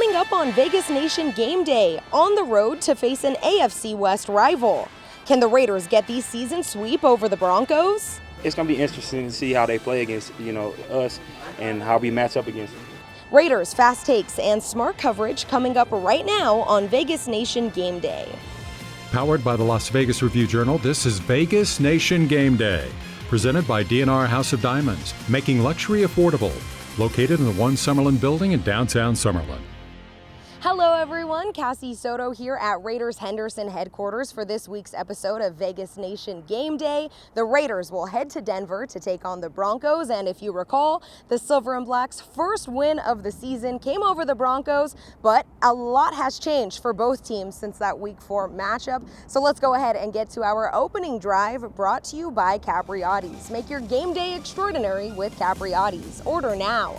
Coming up on Vegas Nation Gameday, on the road to face an AFC West rival. Can the Raiders get the season sweep over the Broncos? It's going to be interesting to see how they play against, us and how we match up against them. Raiders fast takes and smart coverage coming up right now on Vegas Nation Gameday. Powered by the Las Vegas Review-Journal, this is Vegas Nation Gameday. Presented by D&R House of Diamonds, making luxury affordable. Located in the One Summerlin building in downtown Summerlin. Hello everyone, Cassie Soto here at Raiders Henderson headquarters for this week's episode of Vegas Nation Gameday. The Raiders will head to Denver to take on the Broncos, and if you recall, the Silver and Black's first win of the season came over the Broncos, but a lot has changed for both teams since that Week 4 matchup. So let's go ahead and get to our opening drive, brought to you by Capriotti's. Make your game day extraordinary with Capriotti's. Order now.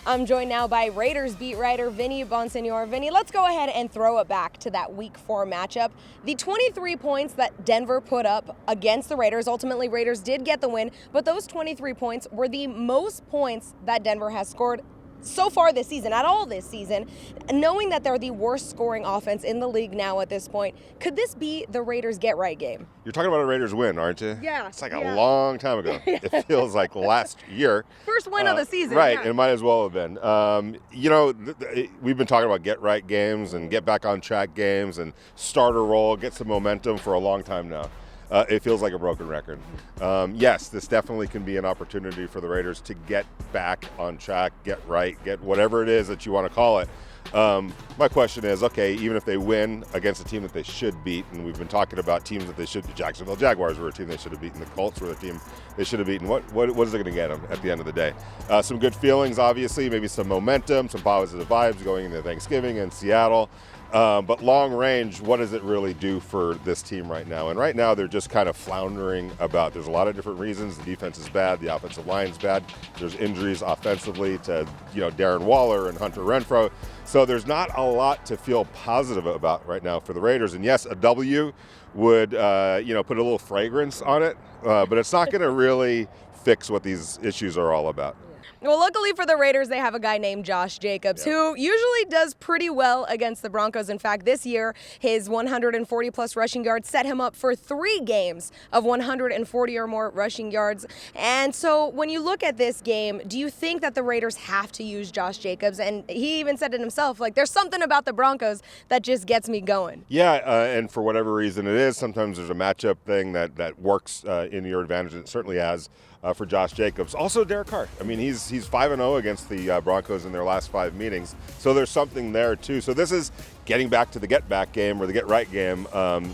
I'm joined now by Raiders beat writer Vinny Bonsignor. Vinny, let's go ahead and throw it back to that Week 4 matchup. The 23 points that Denver put up against the Raiders, ultimately Raiders did get the win, but those 23 points were the most points that Denver has scored so far this season, at all this season. Knowing that they're the worst scoring offense in the league now at this point, could this be the Raiders get-right game? You're talking about a Raiders win, aren't you? Yeah. It's like a long time ago. It feels like last year. First win of the season. Right, yeah. and it might as well have been. We've been talking about get-right games and get-back-on-track games and start a roll, get some momentum for a long time now. It feels like a broken record. Yes, this definitely can be an opportunity for the Raiders to get back on track, get right, get whatever it is that you want to call it. My question is, okay, even if they win against a team that they should beat, and we've been talking about teams that they should beat. Jacksonville Jaguars were a team they should have beaten. The Colts were the team they should have beaten. What is it going to get them at the end of the day? Some good feelings, obviously, maybe some momentum, some positive vibes going into Thanksgiving in Seattle. But long range, what does it really do for this team right now? And right now, they're just kind of floundering about. There's a lot of different reasons. The defense is bad. The offensive line is bad. There's injuries offensively to, Darren Waller and Hunter Renfrow. So there's not a lot to feel positive about right now for the Raiders. And yes, a W would, put a little fragrance on it, but it's not going to really fix what these issues are all about. Well, luckily for the Raiders, they have a guy named Josh Jacobs, who usually does pretty well against the Broncos. In fact, this year, his 140-plus rushing yards set him up for 3 games of 140 or more rushing yards. And so when you look at this game, do you think that the Raiders have to use Josh Jacobs? And he even said it himself, like, there's something about the Broncos that just gets me going. Yeah, and for whatever reason it is, sometimes there's a matchup thing that works in your advantage, and it certainly has. For Josh Jacobs. Also Derek Carr. I mean, he's 5-0 against the Broncos in their last 5 meetings. So there's something there, too. So this is getting back to the get-back game or the get-right game.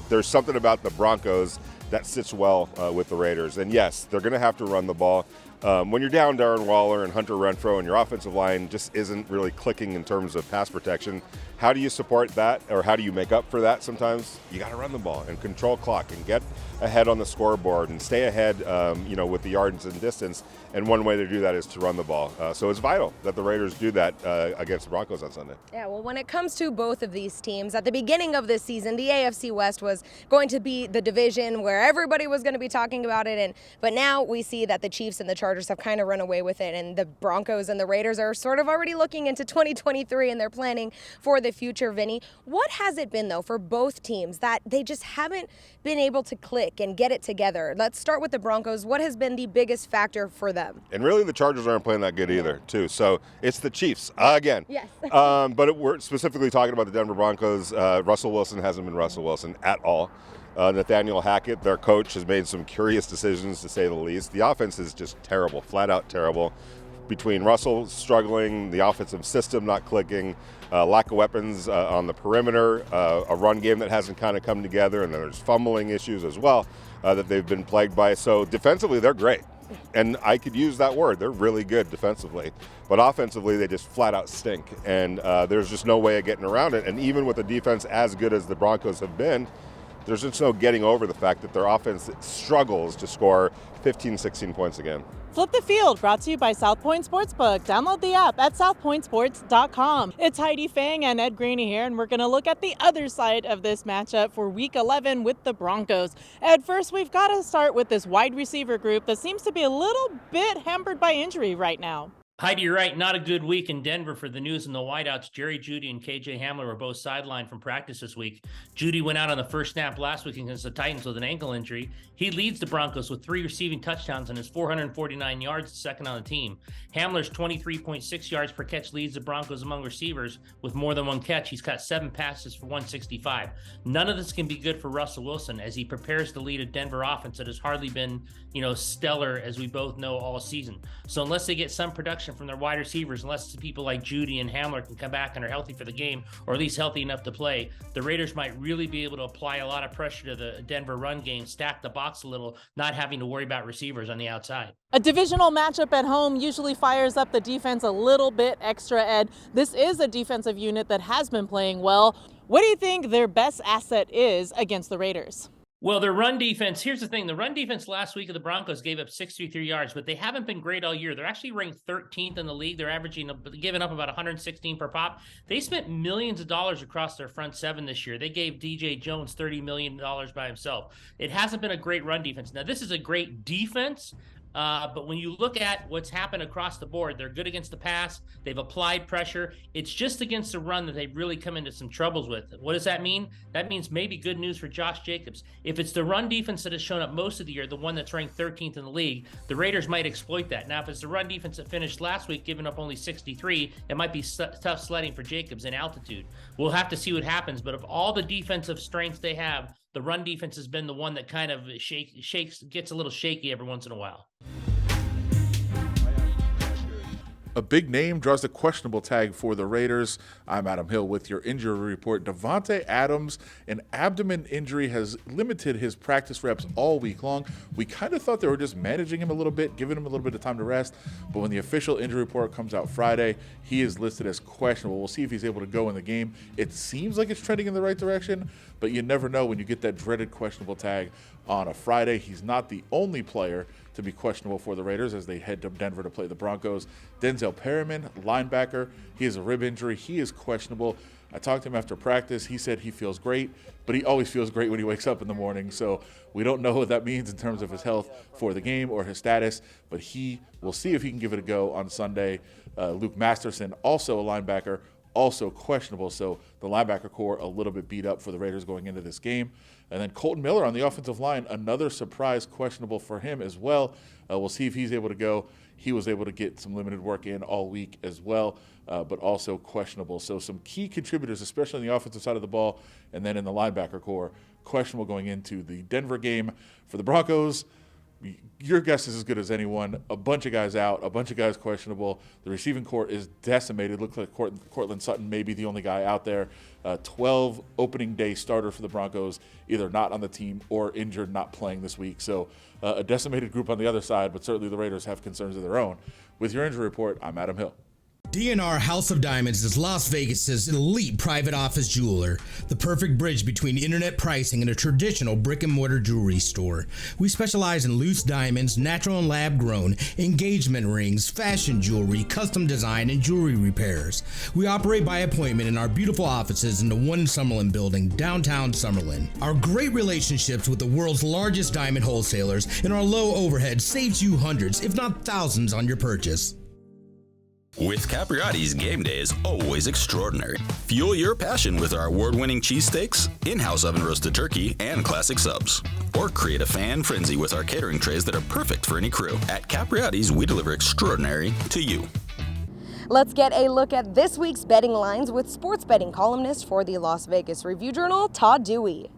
There's something about the Broncos that sits well with the Raiders. And, yes, they're going to have to run the ball. When you're down Darren Waller and Hunter Renfrow and your offensive line just isn't really clicking in terms of pass protection, how do you support that, or how do you make up for that sometimes? You got to run the ball and control clock and get ahead on the scoreboard and stay ahead, with the yards and distance. And one way to do that is to run the ball. So it's vital that the Raiders do that against the Broncos on Sunday. Yeah, well, when it comes to both of these teams, at the beginning of this season, the AFC West was going to be the division where everybody was going to be talking about it. But now we see that the Chiefs and the Chargers have kind of run away with it. And the Broncos and the Raiders are sort of already looking into 2023, and they're planning for the future, Vinny. What has it been, though, for both teams that they just haven't been able to click and get it together? Let's start with the Broncos. What has been the biggest factor for them? And really, the Chargers aren't playing that good either, too. So it's the Chiefs again. Yes. But we're specifically talking about the Denver Broncos. Russell Wilson hasn't been Russell Wilson at all. Nathaniel Hackett, their coach, has made some curious decisions, to say the least. The offense is just terrible, flat out terrible. Between Russell struggling, the offensive system not clicking, lack of weapons on the perimeter, a run game that hasn't kind of come together, and then there's fumbling issues as well that they've been plagued by. So defensively, they're great. And I could use that word. They're really good defensively. But offensively, they just flat out stink. And there's just no way of getting around it. And even with a defense as good as the Broncos have been, there's just no getting over the fact that their offense struggles to score 15, 16 points again. Flip the Field, brought to you by South Point Sportsbook. Download the app at southpointsports.com. It's Heidi Fang and Ed Graney here, and we're going to look at the other side of this matchup for Week 11 with the Broncos. Ed, first we've got to start with this wide receiver group that seems to be a little bit hampered by injury right now. Heidi, you're right. Not a good week in Denver for the News and the wideouts. Jerry Jeudy and KJ Hamler were both sidelined from practice this week. Jeudy went out on the first snap last week against the Titans with an ankle injury. He leads the Broncos with 3 receiving touchdowns and his 449 yards, second on the team. Hamler's 23.6 yards per catch leads the Broncos among receivers with more than 1 catch. He's got 7 passes for 165. None of this can be good for Russell Wilson as he prepares to lead a Denver offense that has hardly been, stellar, as we both know, all season. So unless they get some production from their wide receivers, unless people like Jeudy and Hamler can come back and are healthy for the game, or at least healthy enough to play, the Raiders might really be able to apply a lot of pressure to the Denver run game, stack the box a little, not having to worry about receivers on the outside. A divisional matchup at home usually fires up the defense a little bit extra, Ed. This is a defensive unit that has been playing well. What do you think their best asset is against the Raiders? Well, their run defense, here's the thing. The run defense last week of the Broncos gave up 63 yards, but they haven't been great all year. They're actually ranked 13th in the league. They're giving up about 116 per pop. They spent millions of dollars across their front seven this year. They gave DJ Jones $30 million by himself. It hasn't been a great run defense. Now, this is a great defense. But when you look at what's happened across the board, they're good against the pass. They've applied pressure. It's just against the run that they've really come into some troubles with. What does that mean? That means maybe good news for Josh Jacobs. If it's the run defense that has shown up most of the year, the one that's ranked 13th in the league, the Raiders might exploit that. Now, if it's the run defense that finished last week, giving up only 63, it might be tough sledding for Jacobs in altitude. We'll have to see what happens. But of all the defensive strengths they have, the run defense has been the one that kind of gets a little shaky every once in a while. A big name draws the questionable tag for the Raiders. I'm Adam Hill with your injury report. Davante Adams, an abdomen injury, has limited his practice reps all week long. We kind of thought they were just managing him a little bit, giving him a little bit of time to rest. But when the official injury report comes out Friday, he is listed as questionable. We'll see if he's able to go in the game. It seems like it's trending in the right direction, but you never know when you get that dreaded questionable tag on a Friday. He's not the only player to be questionable for the Raiders as they head to Denver to play the Broncos. Denzel Perryman, linebacker, he has a rib injury. He is questionable. I talked to him after practice. He said he feels great, but he always feels great when he wakes up in the morning. So we don't know what that means in terms of his health for the game or his status, but we'll see if he can give it a go on Sunday. Luke Masterson, also a linebacker, also questionable. So the linebacker core a little bit beat up for the Raiders going into this game. And then Colton Miller on the offensive line, another surprise questionable for him as well. We'll see if he's able to go. He was able to get some limited work in all week as well, but also questionable. So some key contributors, especially on the offensive side of the ball, and then in the linebacker core, questionable going into the Denver game. For the Broncos, your guess is as good as anyone. A bunch of guys out, a bunch of guys questionable. The receiving core is decimated. Looks like Cortland Sutton may be the only guy out there. 12 opening day starter for the Broncos, either not on the team or injured, not playing this week. So a decimated group on the other side, but certainly the Raiders have concerns of their own. With your injury report, I'm Adam Hill. DNR House of Diamonds is Las Vegas's elite private office jeweler, the perfect bridge between internet pricing and a traditional brick-and-mortar jewelry store. We specialize in loose diamonds, natural and lab-grown, engagement rings, fashion jewelry, custom design, and jewelry repairs. We operate by appointment in our beautiful offices in the One Summerlin building, downtown Summerlin. Our great relationships with the world's largest diamond wholesalers and our low overhead saves you hundreds, if not thousands, on your purchase. With Capriotti's, game day is always extraordinary. Fuel your passion with our award-winning cheesesteaks, in-house oven-roasted turkey, and classic subs. Or create a fan frenzy with our catering trays that are perfect for any crew. At Capriotti's, we deliver extraordinary to you. Let's get a look at this week's betting lines with sports betting columnist for the Las Vegas Review-Journal, Todd Dewey.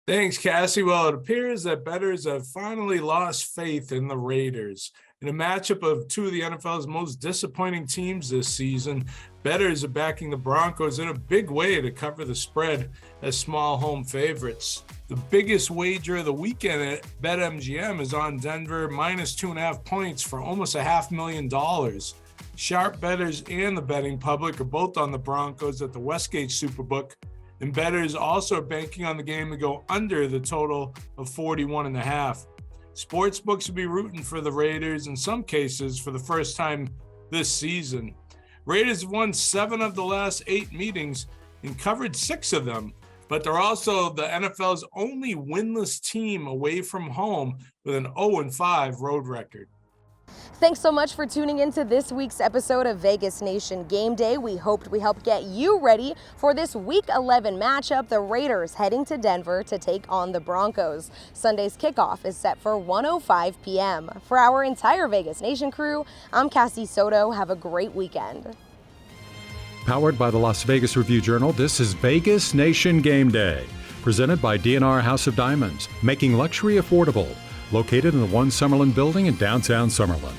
Thanks, Cassie. Well, it appears that bettors have finally lost faith in the Raiders. In a matchup of two of the NFL's most disappointing teams this season, bettors are backing the Broncos in a big way to cover the spread as small home favorites. The biggest wager of the weekend at BetMGM is on Denver minus 2.5 points for almost $500,000. Sharp bettors and the betting public are both on the Broncos at the Westgate Superbook, and bettors also are banking on the game to go under the total of 41.5. Sportsbooks will be rooting for the Raiders in some cases for the first time this season. Raiders have won 7 of the last 8 meetings and covered 6 of them, but they're also the NFL's only winless team away from home with an 0-5 road record. Thanks so much for tuning into this week's episode of Vegas Nation Game Day. We hoped we helped get you ready for this Week 11 matchup, the Raiders heading to Denver to take on the Broncos. Sunday's kickoff is set for 1:05 p.m. For our entire Vegas Nation crew, I'm Cassie Soto. Have a great weekend. Powered by the Las Vegas Review-Journal, this is Vegas Nation Game Day. Presented by DNR House of Diamonds, making luxury affordable. Located in the One Summerlin building in downtown Summerlin.